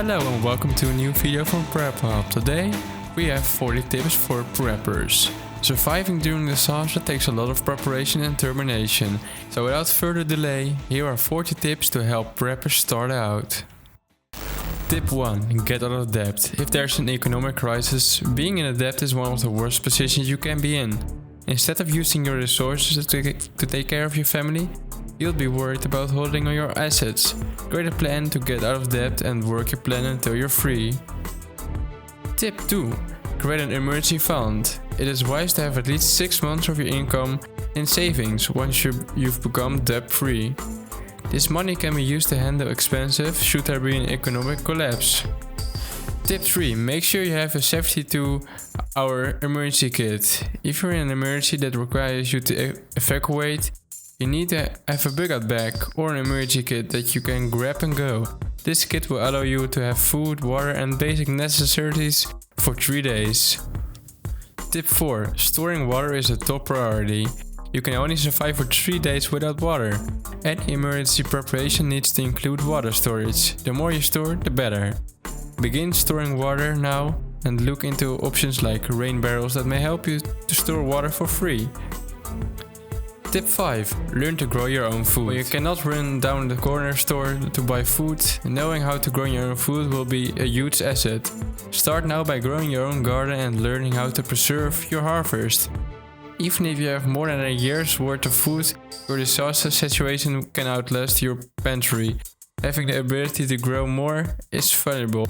Hello and welcome to a new video from PREPPERHUB. Today we have 40 tips for preppers. Surviving during disaster takes a lot of preparation and determination. So without further delay, here are 40 tips to help preppers start out. Tip 1. Get out of debt. If there's an economic crisis, being in a debt is one of the worst positions you can be in. Instead of using your resources to take care of your family, you'll be worried about holding on your assets. Create a plan to get out of debt and work your plan until you're free. Tip 2. Create an emergency fund. It is wise to have at least 6 months of your income in savings once you've become debt-free. This money can be used to handle expenses should there be an economic collapse. Tip 3. Make sure you have a 72-hour emergency kit. If you're in an emergency that requires you to evacuate, you need to have a bug-out bag or an emergency kit that you can grab and go. This kit will allow you to have food, water and basic necessities for 3 days. Tip 4. Storing water is a top priority. You can only survive for 3 days without water. Any emergency preparation needs to include water storage. The more you store, the better. Begin storing water now and look into options like rain barrels that may help you to store water for free. Tip 5. Learn to grow your own food. When you cannot run down the corner store to buy food, knowing how to grow your own food will be a huge asset. Start now by growing your own garden and learning how to preserve your harvest. Even if you have more than a year's worth of food, your disaster situation can outlast your pantry. Having the ability to grow more is valuable.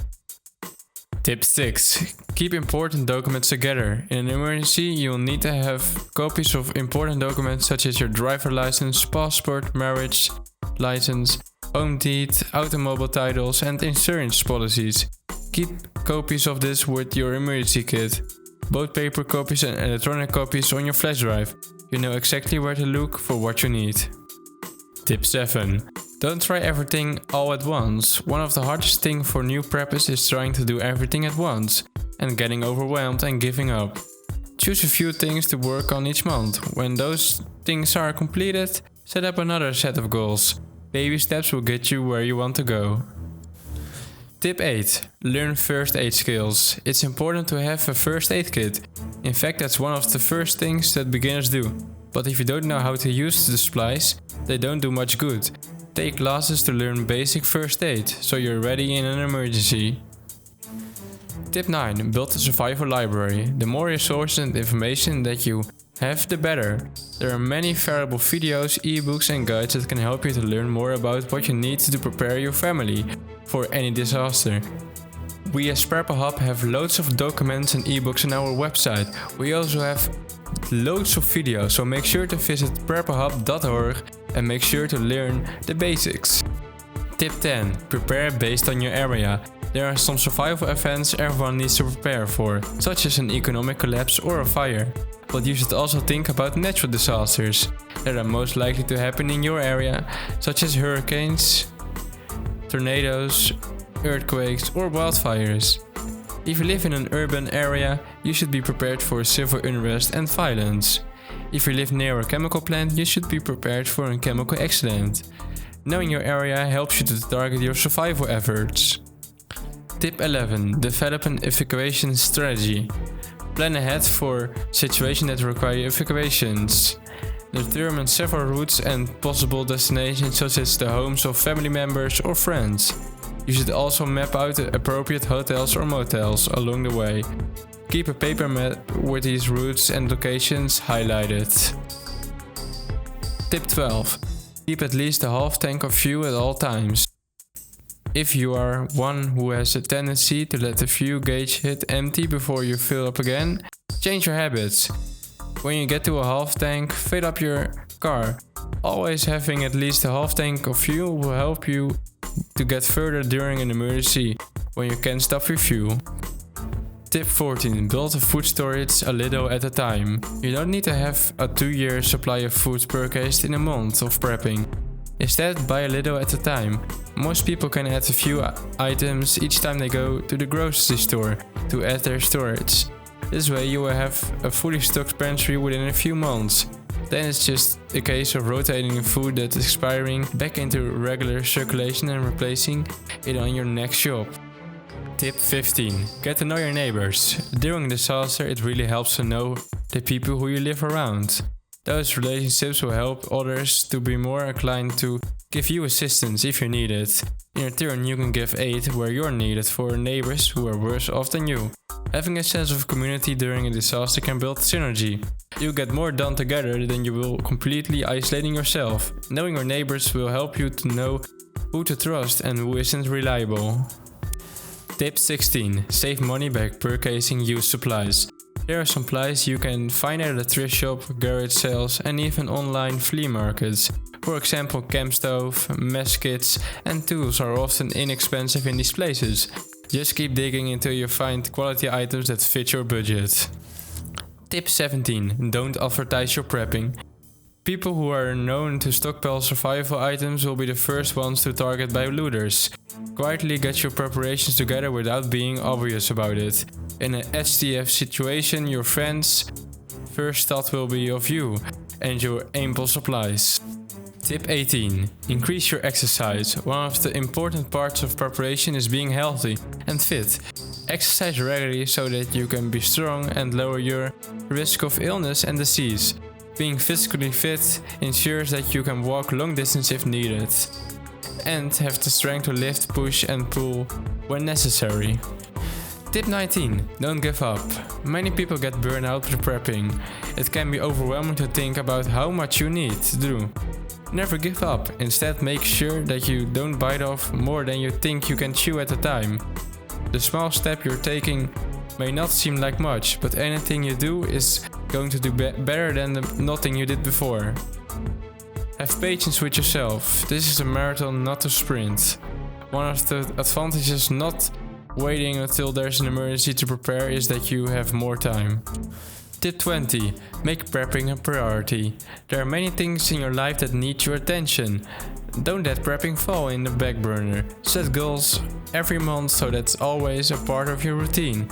Tip 6. Keep important documents together. In an emergency, you'll need to have copies of important documents such as your driver license, passport, marriage license, home deed, automobile titles and insurance policies. Keep copies of this with your emergency kit. Both paper copies and electronic copies on your flash drive. You know exactly where to look for what you need. Tip 7. Don't try everything all at once. One of the hardest things for new preppers is trying to do everything at once and getting overwhelmed and giving up. Choose a few things to work on each month. When those things are completed, set up another set of goals. Baby steps will get you where you want to go. Tip 8. Learn first aid skills. It's important to have a first aid kit. In fact, that's one of the first things that beginners do. But if you don't know how to use the supplies, they don't do much good. Take classes to learn basic first aid, so you're ready in an emergency. Tip 9. Build a survival library. The more resources and information that you have, the better. There are many valuable videos, ebooks and guides that can help you to learn more about what you need to prepare your family for any disaster. We as PREPPERHUB have loads of documents and ebooks on our website. We also have loads of videos, so make sure to visit prepperhub.org and make sure to learn the basics. Tip 10. Prepare based on your area. There are some survival events everyone needs to prepare for, such as an economic collapse or a fire. But you should also think about natural disasters that are most likely to happen in your area, such as hurricanes, tornadoes, earthquakes or wildfires. If you live in an urban area, you should be prepared for civil unrest and violence. If you live near a chemical plant, you should be prepared for a chemical accident. Knowing your area helps you to target your survival efforts. Tip 11. Develop an evacuation strategy. Plan ahead for situations that require evacuations. Determine several routes and possible destinations such as the homes of family members or friends. You should also map out the appropriate hotels or motels along the way. Keep a paper map with these routes and locations highlighted. Tip 12. Keep at least a half tank of fuel at all times. If you are one who has a tendency to let the fuel gauge hit empty before you fill up again, change your habits. When you get to a half tank, fill up your car. Always having at least a half tank of fuel will help you to get further during an emergency when you can't stop your fuel. Tip 14. Build a food storage a little at a time. You don't need to have a 2-year supply of food purchased in a month of prepping. Instead, buy a little at a time. Most people can add a few items each time they go to the grocery store to add their storage. This way you will have a fully stocked pantry within a few months. Then it's just a case of rotating food that's expiring back into regular circulation and replacing it on your next shop. Tip 15. Get to know your neighbors. During disaster, it really helps to know the people who you live around. Those relationships will help others to be more inclined to give you assistance if you need it. In return, you can give aid where you're needed for neighbors who are worse off than you. Having a sense of community during a disaster can build synergy. You'll get more done together than you will completely isolating yourself. Knowing your neighbors will help you to know who to trust and who isn't reliable. Tip 16. Save money by purchasing used supplies. There are supplies you can find at a thrift shop, garage sales and even online flea markets. For example, camp stove, mess kits and tools are often inexpensive in these places. Just keep digging until you find quality items that fit your budget. Tip 17. Don't advertise your prepping. People who are known to stockpile survival items will be the first ones to target by looters. Quietly get your preparations together without being obvious about it. In a shtf situation, your friends' first thought will be of you and your ample supplies. Tip 18. Increase your exercise. One of the important parts of preparation is being healthy and fit. Exercise regularly so that you can be strong and lower your risk of illness and disease. Being physically fit ensures that you can walk long distance if needed and have the strength to lift, push and pull when necessary. Tip 19. Don't give up. Many people get burned out with prepping. It can be overwhelming to think about how much you need to do. Never give up. Instead, make sure that you don't bite off more than you think you can chew at a time. The small step you're taking may not seem like much, but anything you do is going to do better than the nothing you did before. Have patience with yourself. This is a marathon, not a sprint. One of the advantages not waiting until there's an emergency to prepare is that you have more time. Tip 20. Make prepping a priority. There are many things in your life that need your attention. Don't let prepping fall in the back burner. Set goals every month so that's always a part of your routine.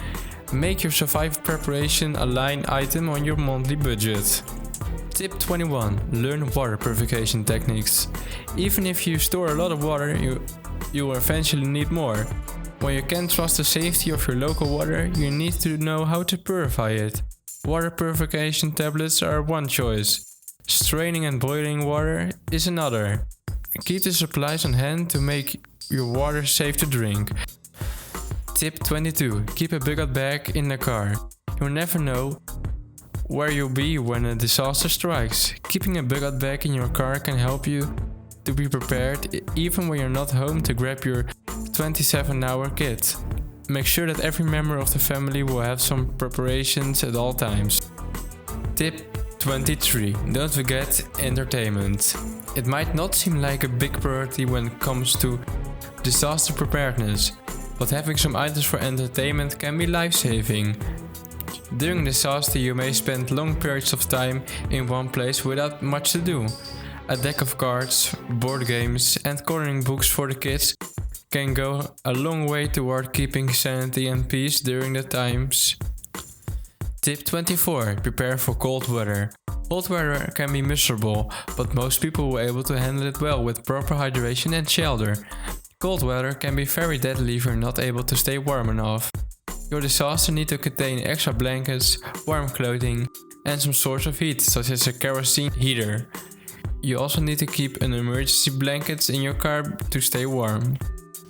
Make your survival preparation a line item on your monthly budget. Tip 21. Learn water purification techniques. Even if you store a lot of water, you will eventually need more. When you can't trust the safety of your local water, you need to know how to purify it. Water purification tablets are one choice. Straining and boiling water is another. Keep the supplies on hand to make your water safe to drink. Tip 22. Keep a bucket bag in the car. You'll never know where you'll be when a disaster strikes. Keeping a bucket bag in your car can help you to be prepared even when you're not home to grab your 27-hour kit. Make sure that every member of the family will have some preparations at all times. Tip 23. Don't forget entertainment. It might not seem like a big priority when it comes to disaster preparedness, but having some items for entertainment can be life-saving. During disaster, you may spend long periods of time in one place without much to do. A deck of cards, board games and coloring books for the kids can go a long way toward keeping sanity and peace during the times. Tip 24. Prepare for cold weather. Cold weather can be miserable, but most people will be able to handle it well with proper hydration and shelter. Cold weather can be very deadly if you're not able to stay warm enough. Your disaster needs to contain extra blankets, warm clothing and some source of heat, such as a kerosene heater. You also need to keep an emergency blanket in your car to stay warm.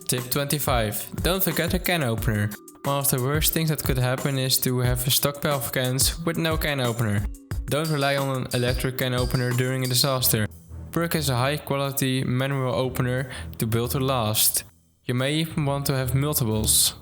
Tip 25. Don't forget a can opener. One of the worst things that could happen is to have a stockpile of cans with no can opener. Don't rely on an electric can opener during a disaster. Purchase a high quality manual opener to build to last. You may even want to have multiples.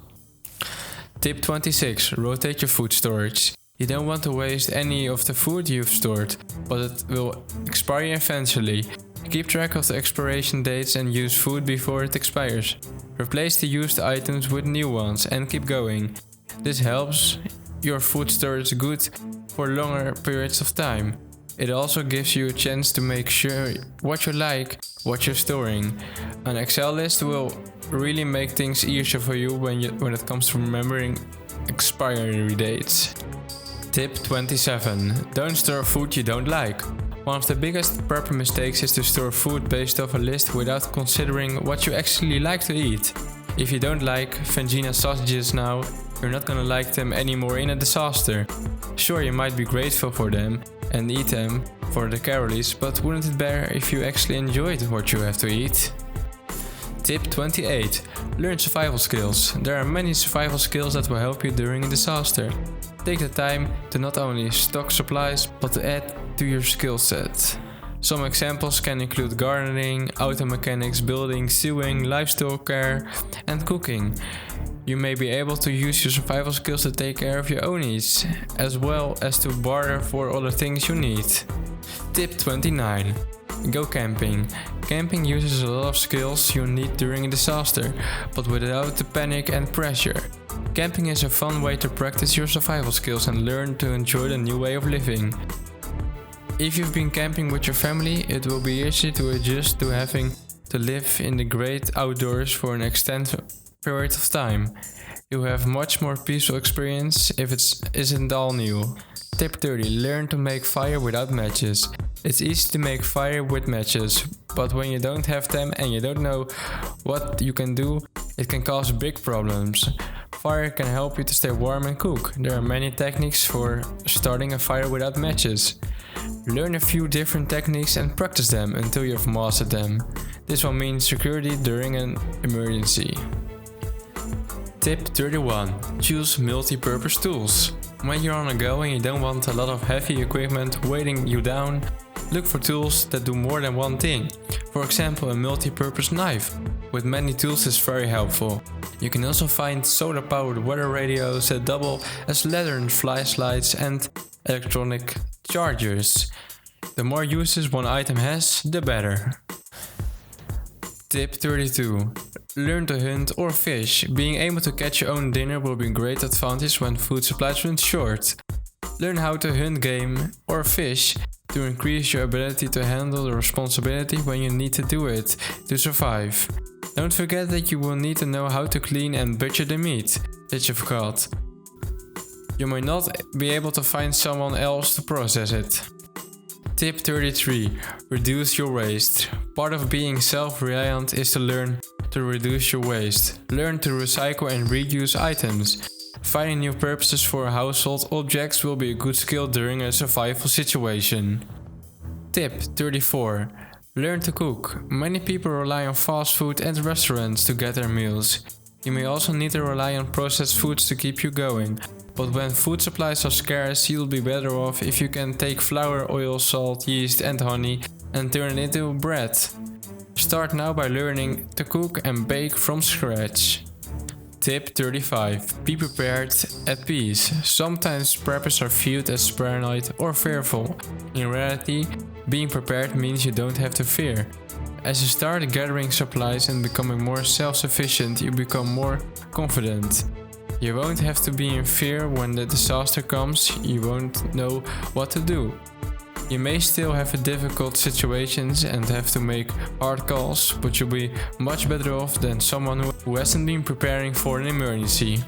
Tip 26. Rotate your food storage. You don't want to waste any of the food you've stored, but it will expire eventually. Keep track of the expiration dates and use food before it expires. Replace the used items with new ones and keep going. This helps your food storage good for longer periods of time. It also gives you a chance to make sure what you like, what you're storing. An Excel list will really make things easier for you when it comes to remembering expiry dates. Tip 27. Don't store food you don't like. One of the biggest prepper mistakes is to store food based off a list without considering what you actually like to eat. If you don't like Vangina sausages now, you're not gonna like them anymore in a disaster. Sure, you might be grateful for them and eat them for the calories, but wouldn't it be better if you actually enjoyed what you have to eat? Tip 28. Learn survival skills. There are many survival skills that will help you during a disaster. Take the time to not only stock supplies, but to add to your skill set. Some examples can include gardening, auto mechanics, building, sewing, livestock care, and cooking. You may be able to use your survival skills to take care of your own needs, as well as to barter for other things you need. Tip 29. Go camping. Camping uses a lot of skills you need during a disaster, but without the panic and pressure. Camping is a fun way to practice your survival skills and learn to enjoy the new way of living. If you've been camping with your family, it will be easy to adjust to having to live in the great outdoors for an extended period of time. You have much more peaceful experience if it isn't all new. Tip 30. Learn to make fire without matches. It's easy to make fire with matches, but when you don't have them and you don't know what you can do, it can cause big problems. Fire can help you to stay warm and cook. There are many techniques for starting a fire without matches. Learn a few different techniques and practice them until you've mastered them. This will mean security during an emergency. Tip 31. Choose multi-purpose tools. When you're on a go and you don't want a lot of heavy equipment weighing you down, look for tools that do more than one thing. For example, a multi-purpose knife with many tools is very helpful. You can also find solar-powered weather radios that double as lantern flashlights and electronic chargers. The more uses one item has, the better. Tip 32. Learn to hunt or fish. Being able to catch your own dinner will be a great advantage when food supplies run short. Learn how to hunt game or fish to increase your ability to handle the responsibility when you need to do it to survive. Don't forget that you will need to know how to clean and butcher the meat that you've caught. You may not be able to find someone else to process it. Tip 33. Reduce your waste. Part of being self-reliant is to learn to reduce your waste. Learn to recycle and reuse items. Finding new purposes for household objects will be a good skill during a survival situation. Tip 34. Learn to cook. Many people rely on fast food and restaurants to get their meals. You may also need to rely on processed foods to keep you going. But when food supplies are scarce, you'll be better off if you can take flour, oil, salt, yeast and honey and turn it into bread. Start now by learning to cook and bake from scratch. Tip 35. Be prepared at peace. Sometimes preppers are viewed as paranoid or fearful. In reality, being prepared means you don't have to fear. As you start gathering supplies and becoming more self-sufficient, you become more confident. You won't have to be in fear when the disaster comes. You won't know what to do. You may still have difficult situations and have to make hard calls, but you'll be much better off than someone who hasn't been preparing for an emergency.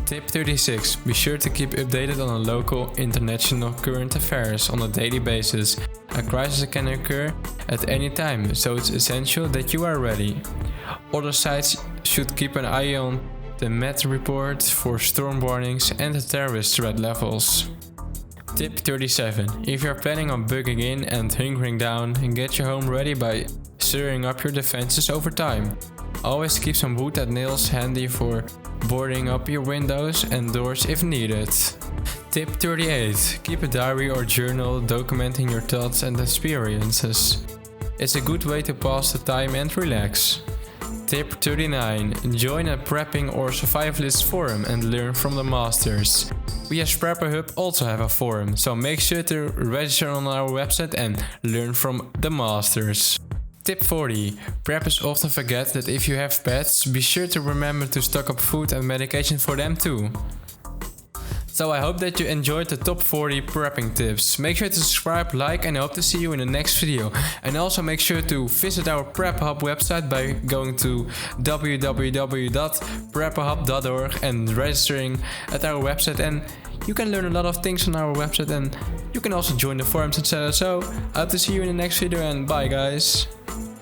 Tip 36. Be sure to keep updated on the local, international current affairs on a daily basis. A crisis can occur at any time, so it's essential that you are ready. Other sites should keep an eye on the Met report for storm warnings and the terrorist threat levels. Tip 37. If you're planning on bugging in and hunkering down, get your home ready by stirring up your defenses over time. Always keep some wood and nails handy for boarding up your windows and doors if needed. Tip 38. Keep a diary or journal documenting your thoughts and experiences. It's a good way to pass the time and relax. Tip 39. Join a prepping or survivalist forum and learn from the masters. We as PREPPERHUB also have a forum, so make sure to register on our website and learn from the masters. Tip 40. Preppers often forget that if you have pets, be sure to remember to stock up food and medication for them too. So I hope that you enjoyed the top 40 prepping tips. Make sure to subscribe, like, and I hope to see you in the next video. And also make sure to visit our PrepperHub website by going to www.prepperhub.org and registering at our website. And you can learn a lot of things on our website, and you can also join the forums, etc. So I hope to see you in the next video, and bye guys.